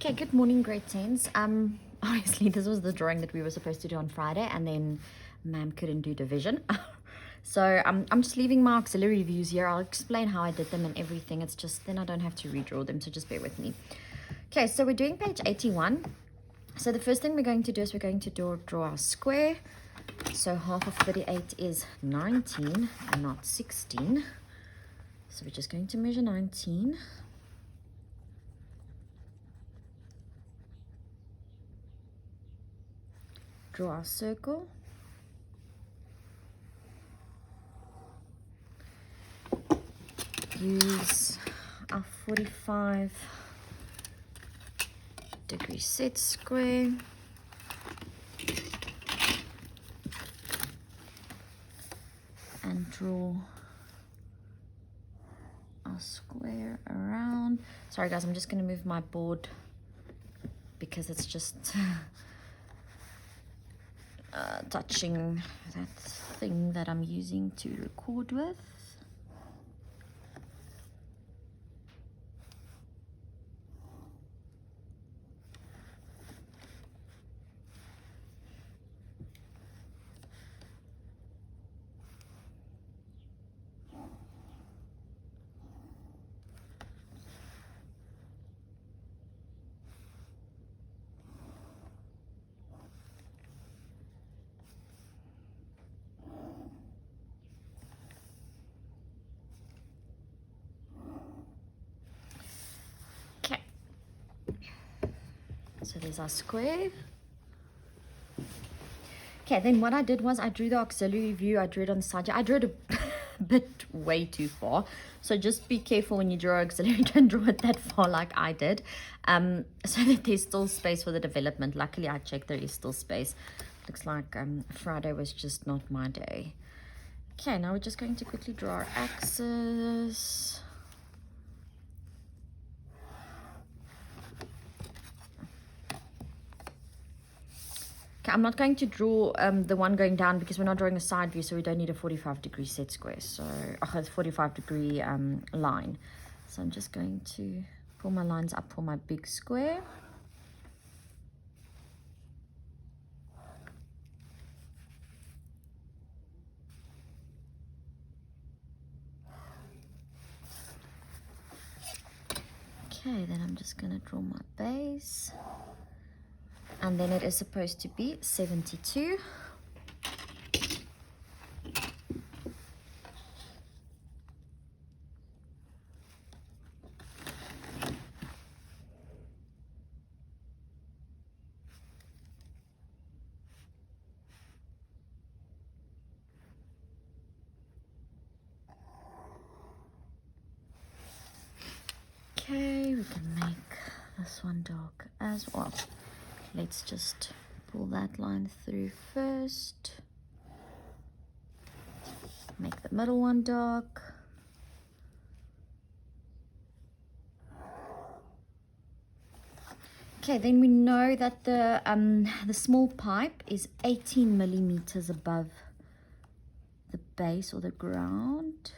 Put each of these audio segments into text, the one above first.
Okay, good morning, grade 10s. Obviously this was the drawing that we were supposed to do on Friday, and then ma'am couldn't do division. So I'm just leaving my auxiliary views here. I'll explain how I did them and everything. It's just then I don't have to redraw them, so just bear with me. Okay, so we're doing page 81. So the first thing we're going to do is we're going to draw our square. So half of 38 is 19 and not 16. So we're just going to measure 19. Draw our circle. Use our 45-degree set square. And draw our square around. Sorry guys, I'm just going to move my board because it's just touching that thing that I'm using to record with. So there's our square. Okay, then what I did was I drew the auxiliary view. I drew it on the side. I drew it a bit way too far. So just be careful when you draw auxiliary. Don't draw it that far like I did. So that there's still space for the development. Luckily, I checked there is still space. Looks like Friday was just not my day. Okay, now we're just going to quickly draw our axis. Okay, I'm not going to draw the one going down because we're not drawing a side view, so we don't need a 45-degree set square. So a 45-degree line. So I'm just going to pull my lines up for my big square. Okay, then I'm just going to draw my base. And then it is supposed to be 72. Okay, we can make this one dark as well. Let's just pull that line through first. Make the middle one dark. Okay, then we know that the small pipe is 18 millimeters above the base or the ground.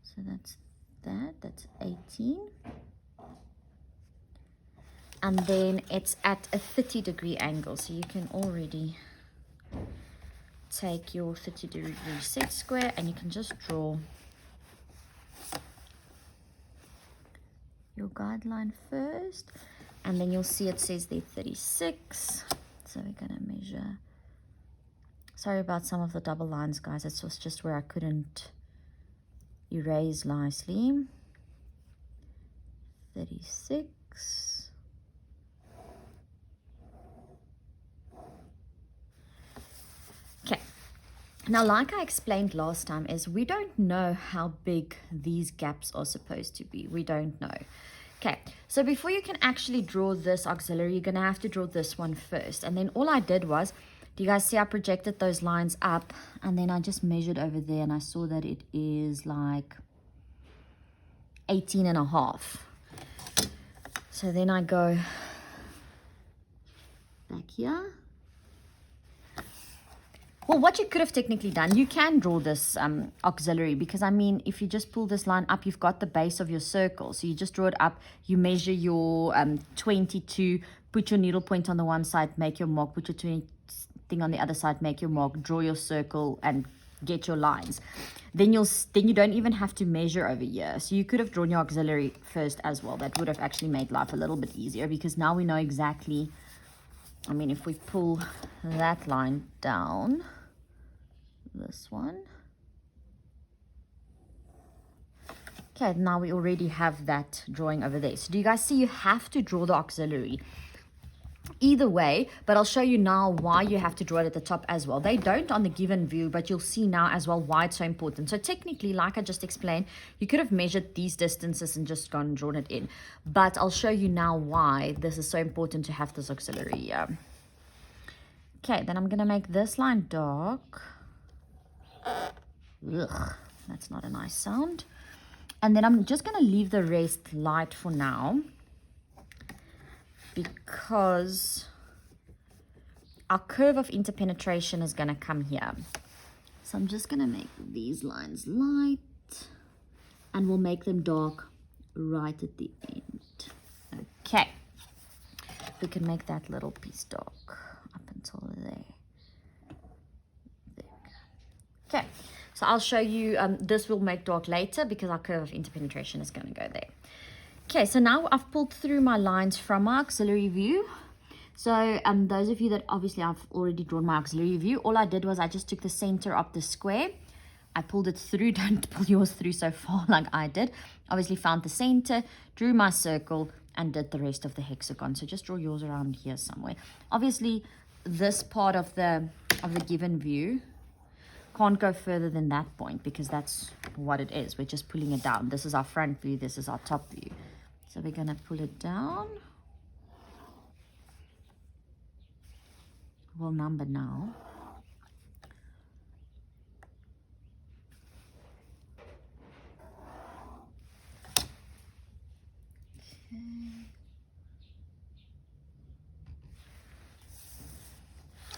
So that's 18. And then it's at a 30-degree angle, so you can already take your 30-degree set square and you can just draw your guideline first, and then you'll see it says there 36. So we're going to measure. Sorry about some of the double lines, guys. It was just where I couldn't erase nicely. 36. Okay, now like I explained last time is we don't know how big these gaps are supposed to be. We don't know. Okay, so before you can actually draw this auxiliary, you're going to have to draw this one first. And then all I did was, do you guys see I projected those lines up, and then I just measured over there and I saw that it is like 18.5. So then I go back here. Well, what you could have technically done, you can draw this auxiliary, because I mean, if you just pull this line up, you've got the base of your circle. So you just draw it up, you measure your 22, put your needle point on the one side, make your mark, put your 20 thing on the other side, make your mark, draw your circle, and get your lines. Then you don't even have to measure over here. So you could have drawn your auxiliary first as well. That would have actually made life a little bit easier, because now we know exactly. I mean, if we pull that line down, this one. Okay, now we already have that drawing over there. So do you guys see you have to draw the auxiliary either way, but I'll show you now why you have to draw it at the top as well. They don't on the given view, but you'll see now as well why it's so important. So technically, like I just explained, you could have measured these distances and just gone and drawn it in, but I'll show you now why this is so important to have this auxiliary here. Okay, then I'm gonna make this line dark. Ugh, that's not a nice sound. And then I'm just gonna leave the rest light for now, because our curve of interpenetration is going to come here. So I'm just going to make these lines light, and we'll make them dark right at the end. Okay, we can make that little piece dark up until there. There we go. Okay, so I'll show you, this will make dark later because our curve of interpenetration is going to go there. Okay, so now I've pulled through my lines from my auxiliary view. So those of you that obviously I've already drawn my auxiliary view, all I did was I just took the center of the square. I pulled it through. Don't pull yours through so far like I did. Obviously found the center, drew my circle, and did the rest of the hexagon. So just draw yours around here somewhere. Obviously, this part of the given view can't go further than that point, because that's what it is. We're just pulling it down. This is our front view. This is our top view. So we're going to pull it down. We'll number now. Okay.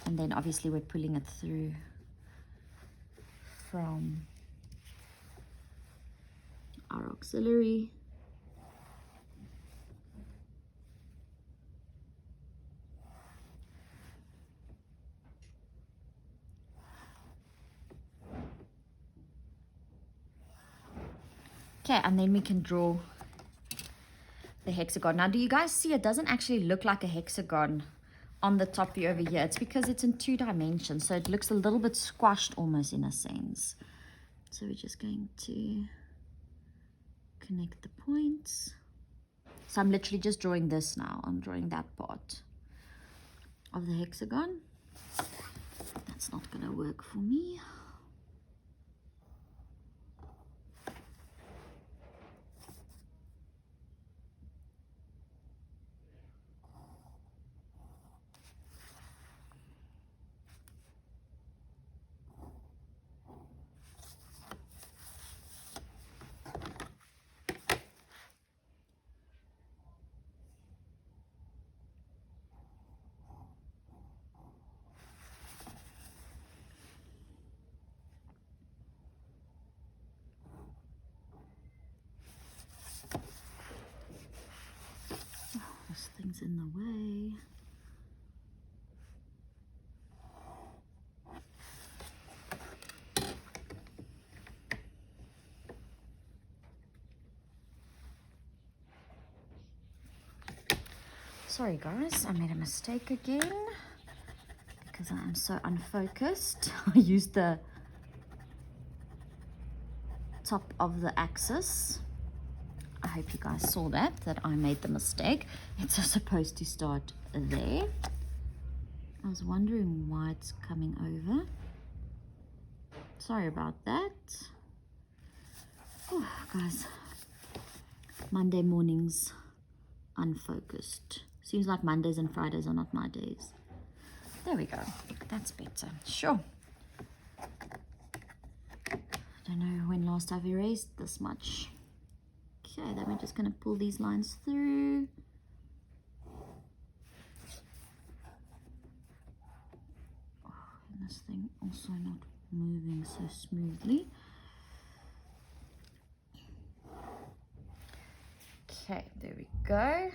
And then obviously we're pulling it through from our auxiliary. Okay, and then we can draw the hexagon. Now, do you guys see it doesn't actually look like a hexagon on the top view over here? It's because it's in 2 dimensions, so it looks a little bit squashed almost in a sense. So we're just going to connect the points. So I'm literally just drawing this now. I'm drawing that part of the hexagon. That's not going to work for me. This thing's in the way. Sorry guys, I made a mistake again because I am so unfocused. I used the top of the axis. I hope you guys saw that I made the mistake. It's supposed to start there. I was wondering why it's coming over. Sorry about that. Oh, guys, Monday mornings unfocused. Seems like Mondays and Fridays are not my days. There we go. That's better. Sure. I don't know when last I've erased this much. Okay, then we're just going to pull these lines through. Oh, and this thing also going so smoothly. Okay, there we go.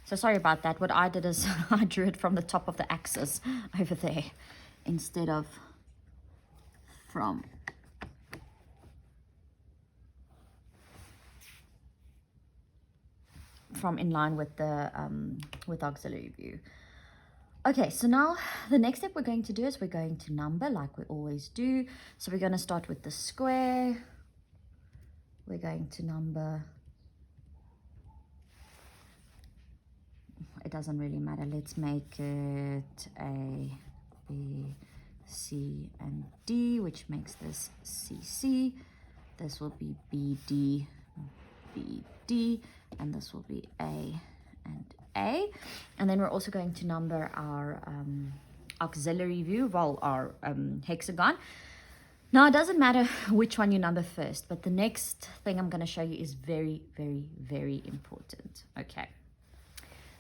So sorry about that. What I did is I drew it from the top of the axis over there instead of from in line with the auxiliary view. Okay, so now the next step we're going to do is we're going to number like we always do. So we're going to start with the square. We're going to number, it doesn't really matter. Let's make it A, B, C, and D, which makes this CC. This will be BD, BD, and this will be A and A. And then we're also going to number our auxiliary view, well, our hexagon. Now, it doesn't matter which one you number first, but the next thing I'm going to show you is very, very, very important. Okay.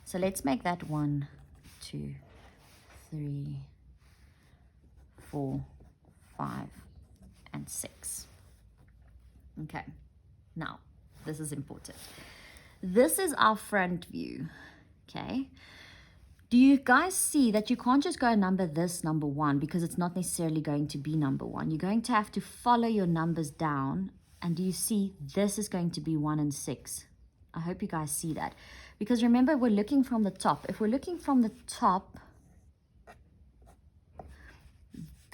So let's make that 1, 2, 3, 4, 5, and 6. Okay. Now, this is important. This is our front view. Okay. Do you guys see that you can't just go and number this number 1 because it's not necessarily going to be number 1. You're going to have to follow your numbers down. And do you see this is going to be 1 and 6? I hope you guys see that. Because remember, we're looking from the top. If we're looking from the top,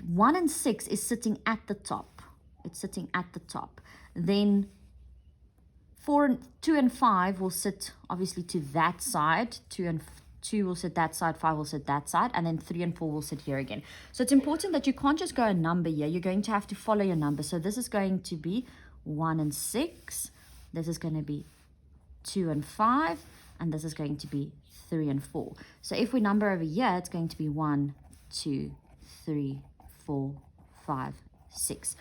1 and 6 is sitting at the top. It's sitting at the top. Then 2 and 5 will sit obviously to that side. 2 will sit that side, 5 will sit that side, and then 3 and 4 will sit here again. So it's important that you can't just go a number here. You're going to have to follow your number. So this is going to be 1 and 6. This is going to be 2 and 5. And this is going to be 3 and 4. So if we number over here, it's going to be 1, 2, 3, 4, 5, 6.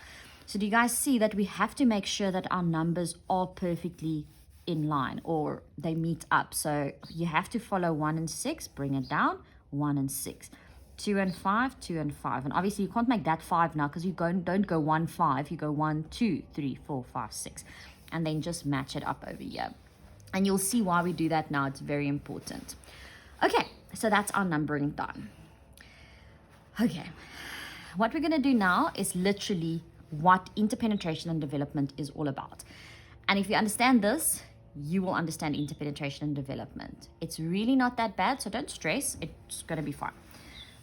So do you guys see that we have to make sure that our numbers are perfectly in line or they meet up? So you have to follow 1 and 6, bring it down, 1 and 6. 2 and 5, 2 and 5. And obviously you can't make that 5 now because you don't go 1, 5. You go 1, 2, 3, 4, 5, 6. And then just match it up over here. And you'll see why we do that now. It's very important. Okay, so that's our numbering done. Okay, what we're going to do now is literally what interpenetration and development is all about. And if you understand this, you will understand interpenetration and development. It's really not that bad, so don't stress. It's going to be fine.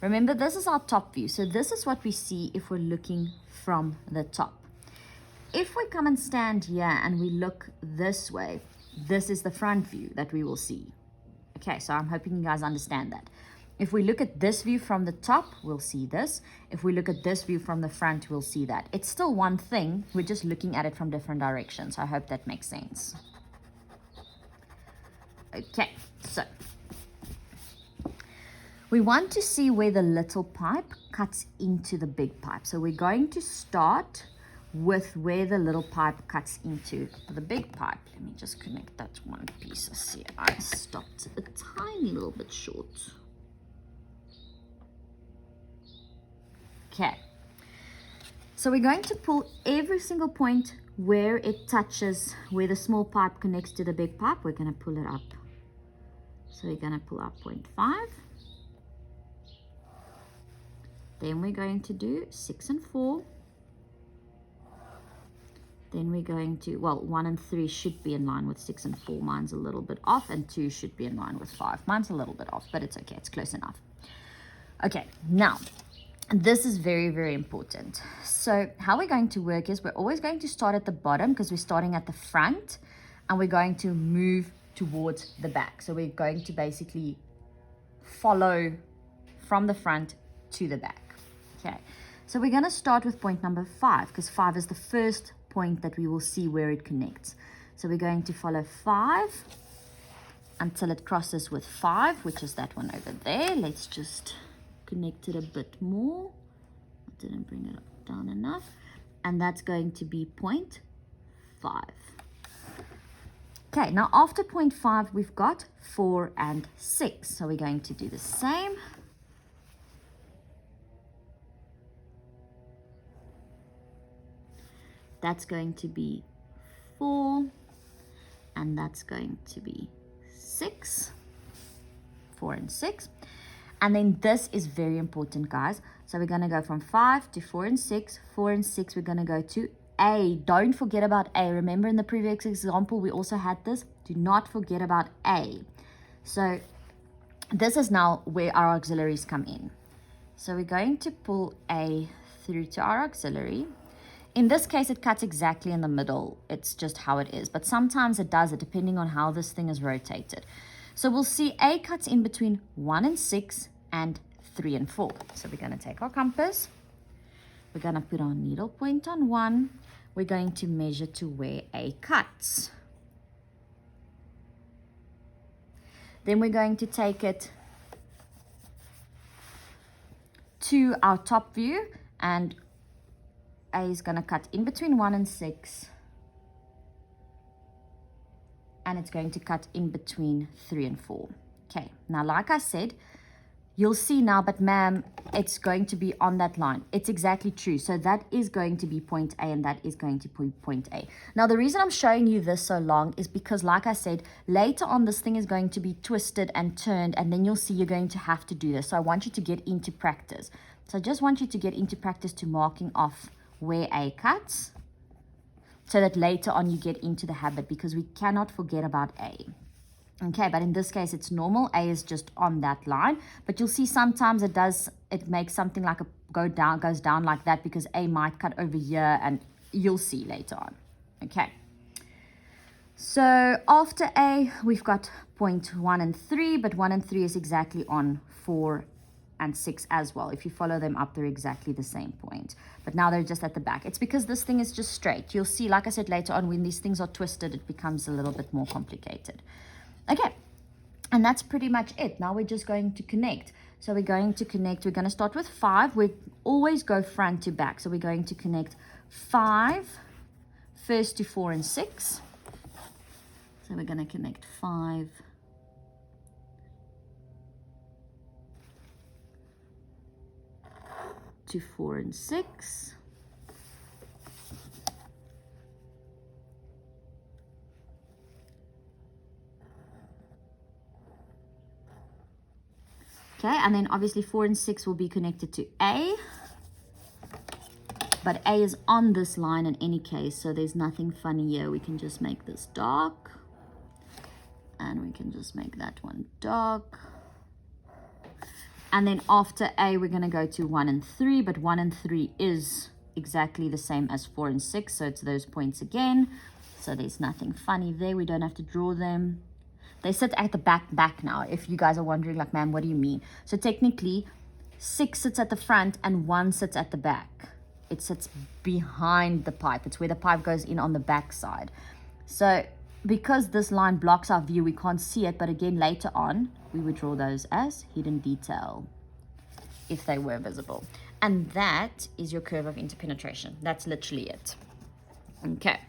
Remember, this is our top view. So this is what we see if we're looking from the top. If we come and stand here and we look this way, this is the front view that we will see. Okay, so I'm hoping you guys understand that. If we look at this view from the top, we'll see this. If we look at this view from the front, we'll see that. It's still one thing. We're just looking at it from different directions. I hope that makes sense. Okay, so we want to see where the little pipe cuts into the big pipe. So we're going to start with where the little pipe cuts into the big pipe. Let me just connect that one piece. I see I stopped a tiny little bit short. Okay, so we're going to pull every single point where it touches, where the small pipe connects to the big pipe. We're going to pull it up. So we're going to pull up 0.5. Then we're going to do 6 and 4. Then we're going to, well, 1 and 3 should be in line with 6 and 4. Mine's a little bit off, and 2 should be in line with 5. Mine's a little bit off, but it's okay. It's close enough. Okay, now, this is very, very important. So how we're going to work is we're always going to start at the bottom because we're starting at the front, and we're going to move towards the back. So we're going to basically follow from the front to the back. Okay, so we're going to start with point number 5 because 5 is the first point that we will see where it connects. So we're going to follow 5 until it crosses with 5, which is that one over there. Let's just connect it a bit more. I didn't bring it up down enough. And that's going to be 0.5. Okay, now after 0.5, we've got 4 and 6. So we're going to do the same. That's going to be 4, and that's going to be 6, 4 and 6. And then this is very important, guys. So we're going to go from 5 to 4 and 6. 4 and 6, we're going to go to A. Don't forget about A. Remember in the previous example, we also had this. Do not forget about A. So this is now where our auxiliaries come in. So we're going to pull A through to our auxiliary. In this case, it cuts exactly in the middle. It's just how it is. But sometimes it does it depending on how this thing is rotated. So we'll see A cuts in between 1 and 6 and 3 and 4. So we're going to take our compass. We're going to put our needle point on 1. We're going to measure to where A cuts. Then we're going to take it to our top view, and A is going to cut in between 1 and 6, and it's going to cut in between 3 and 4. Okay, now like I said, you'll see now, but ma'am, it's going to be on that line. It's exactly true. So that is going to be point A, and that is going to be point A. Now, the reason I'm showing you this so long is because, like I said, later on this thing is going to be twisted and turned, and then you'll see you're going to have to do this. So I want you to get into practice. So I just want you to get into practice to marking off where A cuts, so that later on you get into the habit, because we cannot forget about A. Okay, but in this case, it's normal. A is just on that line. But you'll see sometimes it makes something like goes down like that, because A might cut over here, and you'll see later on. Okay. So after A, we've got point 1 and 3, but 1 and 3 is exactly on 4 and 6 as well. If you follow them up, they're exactly the same point. But now they're just at the back. It's because this thing is just straight. You'll see, like I said, later on, when these things are twisted, it becomes a little bit more complicated. Okay, and that's pretty much it. Now we're just going to connect. So we're going to connect. We're going to start with 5. We always go front to back. So we're going to connect 5 first to 4 and 6. So we're going to connect 5 to 4 and 6. Okay, and then obviously 4 and 6 will be connected to A. But A is on this line in any case, so there's nothing funny here. We can just make this dark. And we can just make that one dark. And then after A, we're going to go to 1 and 3. But 1 and 3 is exactly the same as 4 and 6. So it's those points again. So there's nothing funny there. We don't have to draw them. They sit at the back now, if you guys are wondering, like, ma'am, what do you mean? So technically, 6 sits at the front and 1 sits at the back. It sits behind the pipe. It's where the pipe goes in on the back side. So because this line blocks our view, we can't see it. But again, later on, we would draw those as hidden detail if they were visible. And that is your curve of interpenetration. That's literally it. Okay.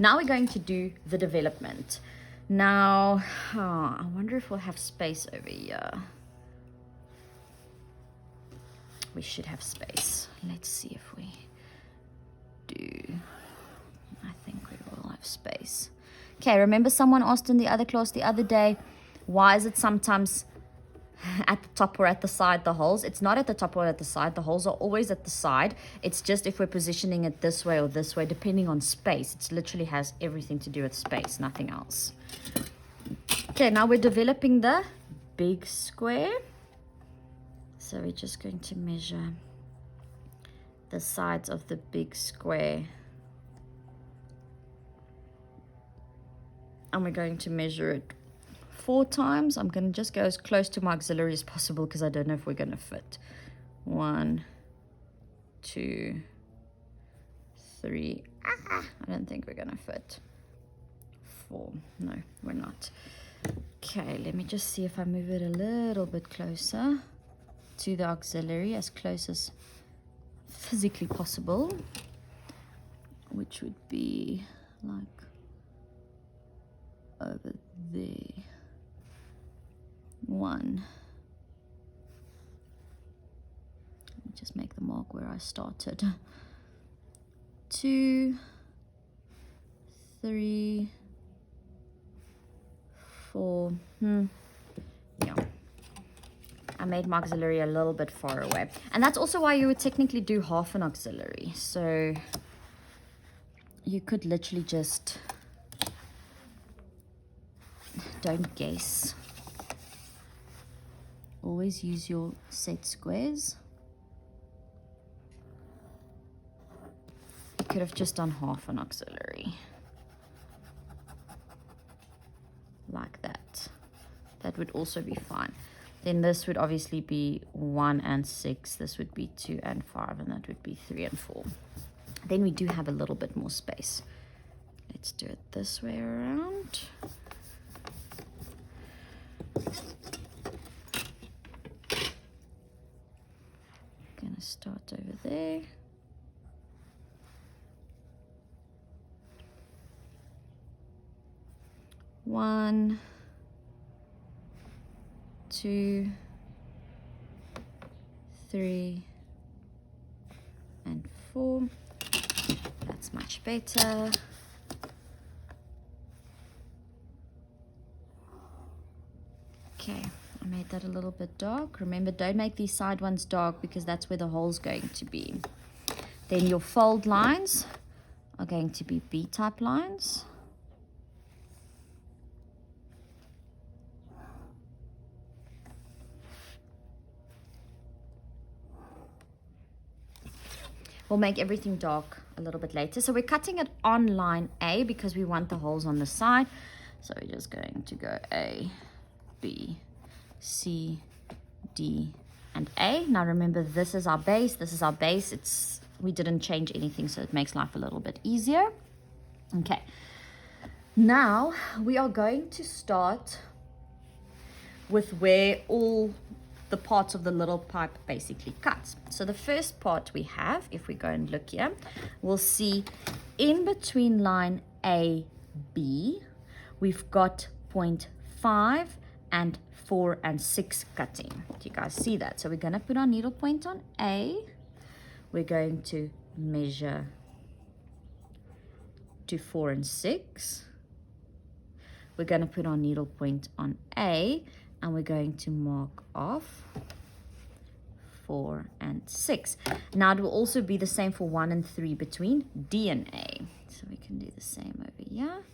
Now we're going to do the development. Now, I wonder if we'll have space over here. We should have space. Let's see if we do. I think we will have space. Okay, remember someone asked in the other class the other day, why is it sometimes at the top or at the side, the holes? It's not at the top or at the side. The holes are always at the side. It's just if we're positioning it this way or this way, depending on space. It literally has everything to do with space, nothing else. Okay, now we're developing the big square. So we're just going to measure the sides of the big square. And we're going to measure it 4 times. I'm going to just go as close to my auxiliary as possible because I don't know if we're going to fit. 1, 2, 3. I don't think we're going to fit. 4. No, we're not. Okay, let me just see if I move it a little bit closer to the auxiliary, as close as physically possible, which would be like over there. 1. Let me just make the mark where I started. 2, 3, 4. Yeah. I made my auxiliary a little bit far away. And that's also why you would technically do half an auxiliary. So you could literally just, don't guess. Always use your set squares. You could have just done half an auxiliary. Like that. That would also be fine. Then this would obviously be 1 and 6. This would be 2 and 5. And that would be 3 and 4. Then we do have a little bit more space. Let's do it this way around. Gonna start over there. One, 2, 3, and 4. That's much better. Okay, I made that a little bit dark. Remember, don't make these side ones dark because that's where the hole's going to be. Then your fold lines are going to be B-type lines. We'll make everything dark a little bit later. So we're cutting it on line A because we want the holes on the side. So we're just going to go A, B, C, D, and A. Now remember, this is our base. This is our base. We didn't change anything, so it makes life a little bit easier. Okay. Now we are going to start with where all the parts of the little pipe basically cuts. So the first part we have, if we go and look here, we'll see in between line A, B, we've got 0.5 and 4 and 6 cutting. Do you guys see that? So we're going to put our needle point on A. We're going to measure to 4 and 6. We're going to put our needle point on A, and we're going to mark off 4 and 6. Now it will also be the same for 1 and 3 between D and A. So we can do the same over here.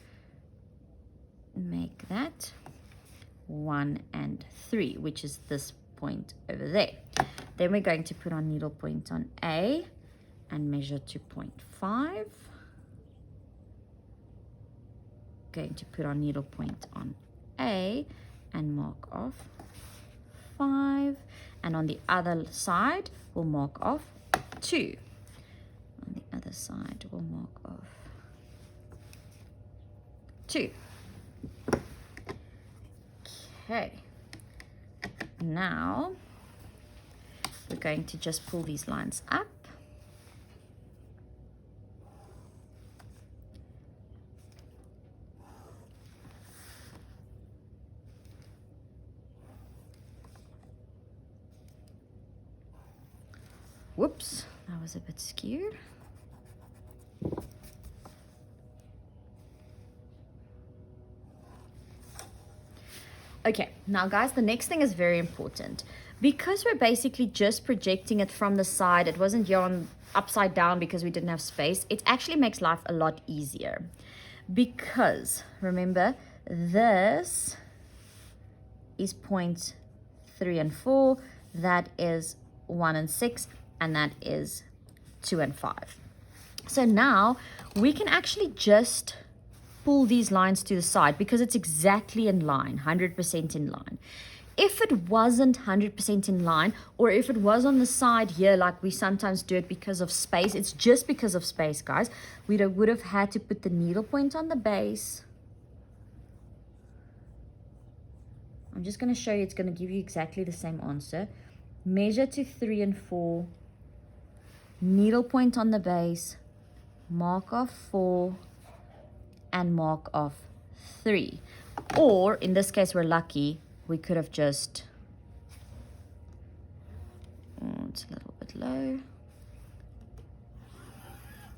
Make that 1 and 3, which is this point over there. Then we're going to put our needle point on A and measure to 0.5. Going to put our needle point on A and mark off 5, and on the other side we'll mark off 2. On the other side we'll mark off 2. Okay, now we're going to just pull these lines up. Whoops, that was a bit skewed. Okay, now guys, the next thing is very important. Because we're basically just projecting it from the side, it wasn't here on upside down because we didn't have space, it actually makes life a lot easier. Because, remember, this is 0.3 and 4, that is 1 and 6, and that is 2 and 5. So now we can actually just pull these lines to the side because it's exactly in line, 100% in line. If it wasn't 100% in line, or if it was on the side here, like we sometimes do it because of space, it's just because of space, guys, we would have had to put the needle point on the base. I'm just going to show you, it's going to give you exactly the same answer. Measure to 3 and 4, needle point on the base, mark off 4, and mark off 3. Or, in this case, we're lucky, we could have just, it's a little bit low.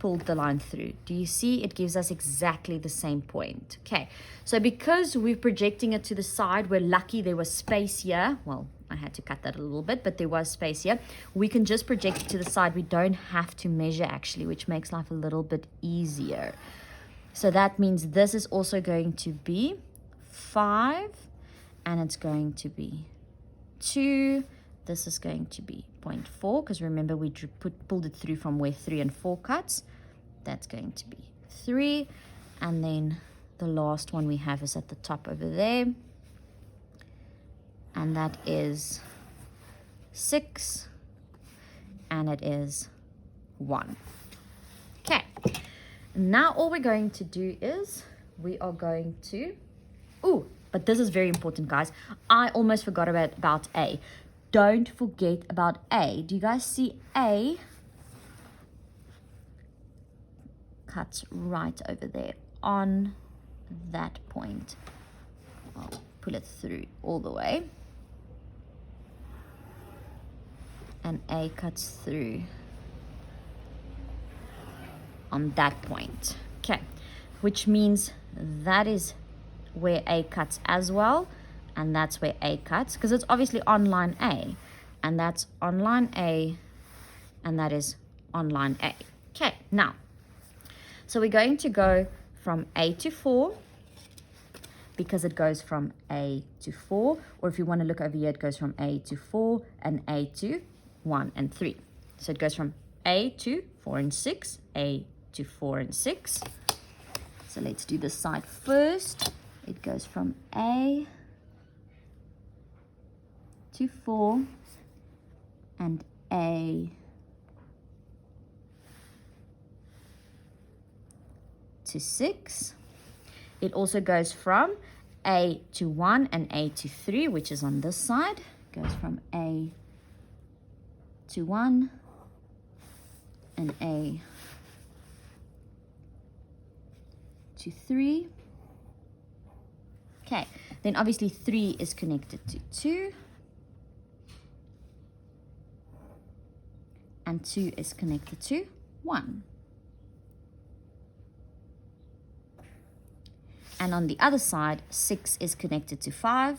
pulled the line through. Do you see? It gives us exactly the same point. Okay, so because we're projecting it to the side, we're lucky there was space here. Well, I had to cut that a little bit, but there was space here. We can just project it to the side. We don't have to measure actually, which makes life a little bit easier. So that means this is also going to be 5, and it's going to be 2. This is going to be 0.4, because remember we pulled it through from where 3 and 4 cuts. That's going to be 3, and then the last one we have is at the top over there, and that is 6, and it is 1. Okay, now all we're going to do is we are going to, but this is very important, guys. I almost forgot about A. Don't forget about A. Do you guys see A? Cuts right over there on that point. I'll pull it through all the way. And A cuts through on that point. Okay, which means that is where A cuts as well. And that's where A cuts, because it's obviously on line A, and that's on line A, and that is on line A. Okay, now, so we're going to go from A to 4, because it goes from A to 4, or if you want to look over here, it goes from A to 4 and A to 1 and 3. So it goes from A to 4 and 6, A to 4 and 6. So let's do this side first. It goes from A to 4 and A to 6. It also goes from A to 1 and A to 3, which is on this side. It goes from A to 1 and A to 3. Okay, then obviously 3 is connected to 2. And 2 is connected to 1. And on the other side, 6 is connected to 5.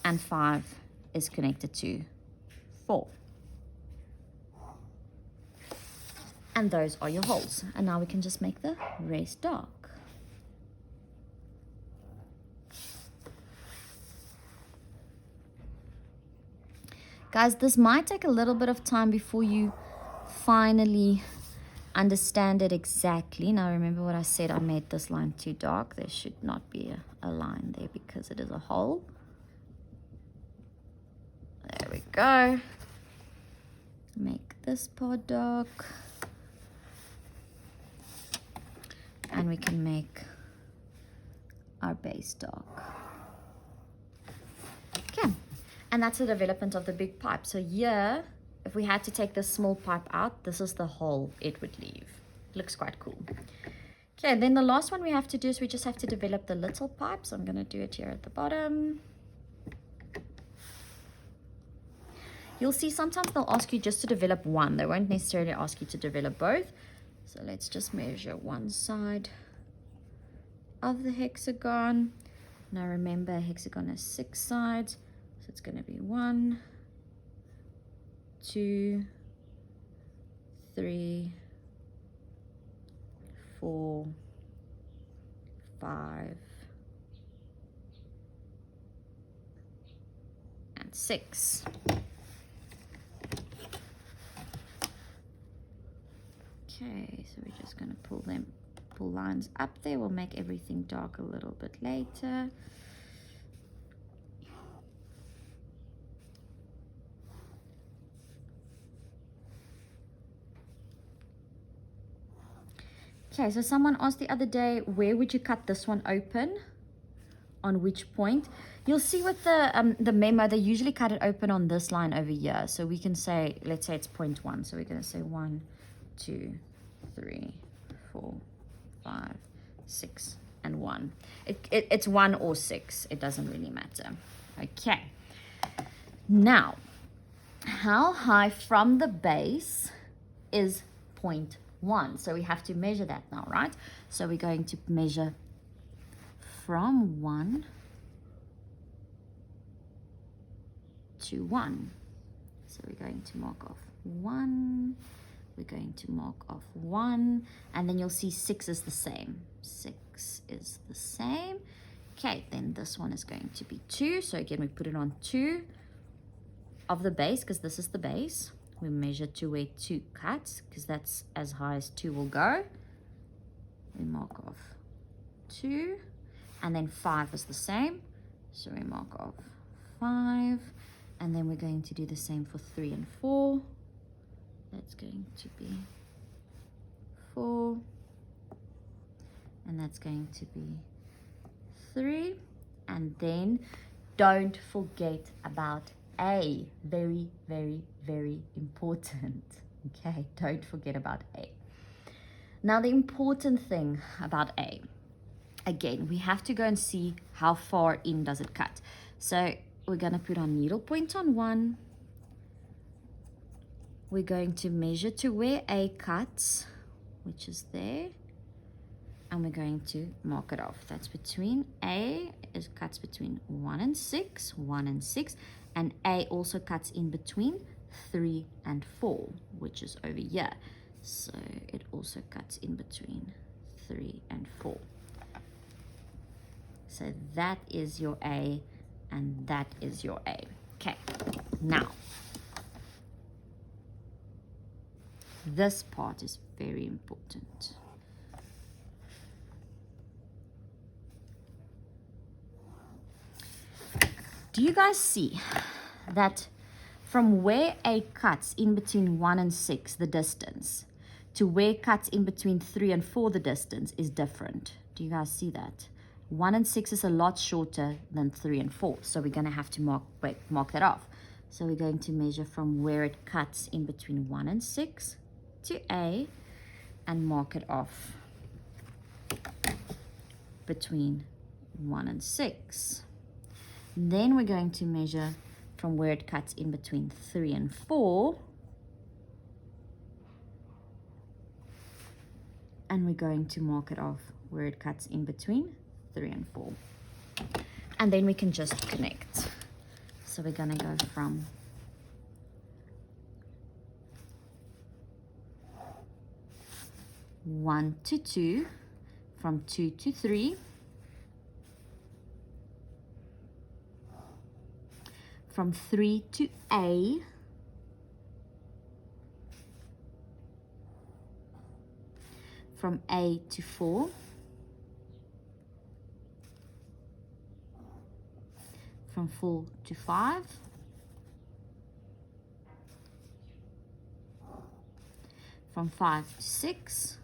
And 5 is connected to 4. And those are your holes. And now we can just make the rest dark. Guys, this might take a little bit of time before you finally understand it exactly. Now remember what I said, I made this line too dark. There should not be a line there because it is a hole. There we go. Make this part dark. And we can make our base dark. Okay. And that's the development of the big pipe. So here, if we had to take this small pipe out, this is the hole it would leave. Looks quite cool. Okay, then the last one we have to do is we just have to develop the little pipe. So I'm going to do it here at the bottom. You'll see sometimes they'll ask you just to develop one. They won't necessarily ask you to develop both. So let's just measure one side of the hexagon. Now remember, a hexagon has 6 sides. So it's going to be 1, 2, 3, 4, 5, and 6. Okay, so we're just going to pull lines up there. We'll make everything dark a little bit later. Okay, so someone asked the other day, where would you cut this one open? On which point? You'll see with the memo, they usually cut it open on this line over here. So we can say, let's say it's 0.1. So we're going to say 1, 2, 3, 4, 5, 6, and 1. It's 1 or 6. It doesn't really matter. Okay. Now, how high from the base is 0.1. So we have to measure that now, right? So we're going to measure from 1 to 1. So we're going to mark off 1. We're going to mark off 1. And then you'll see 6 is the same. 6 is the same. Okay, then this one is going to be 2. So again, we put it on 2 of the base, because this is the base. We measure to where 2 cuts, because that's as high as 2 will go. We mark off 2. And then 5 is the same. So we mark off 5. And then we're going to do the same for 3 and 4. That's going to be 4. And that's going to be 3. And then don't forget about A. Very, very, very important. Okay, don't forget about A. Now, the important thing about A, again, we have to go and see how far in does it cut. So we're going to put our needle point on 1. We're going to measure to where A cuts, which is there. And we're going to mark it off. That's between A, it cuts between 1 and 6, 1 and 6. And A also cuts in between 3 and 4, which is over here. So it also cuts in between 3 and 4. So that is your A, and that is your A. Okay, now, this part is very important. Do you guys see that from where A cuts in between 1 and 6, the distance, to where it cuts in between 3 and 4, the distance is different? Do you guys see that? 1 and 6 is a lot shorter than 3 and 4. So we're going to have to mark that off. So we're going to measure from where it cuts in between 1 and 6 to A and mark it off between 1 and 6. Then we're going to measure from where it cuts in between 3 and 4. And we're going to mark it off where it cuts in between 3 and 4. And then we can just connect. So we're going to go from 1 to 2, from 2 to 3, from 3 to A, from A to 4, from 4 to 5, from 5 to 6,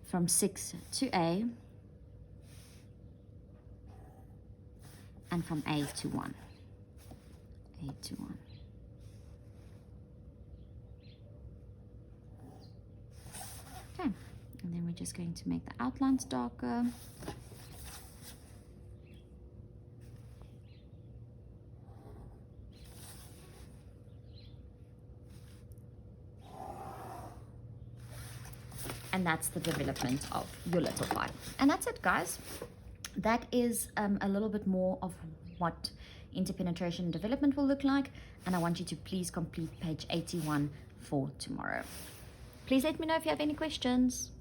from 6 to A, and from A to 1. A to 1. Okay, and then we're just going to make the outlines darker. And that's the development of your little fly. And that's it, guys. That is a little bit more of what interpenetration and development will look like. And I want you to please complete page 81 for tomorrow. Please let me know if you have any questions.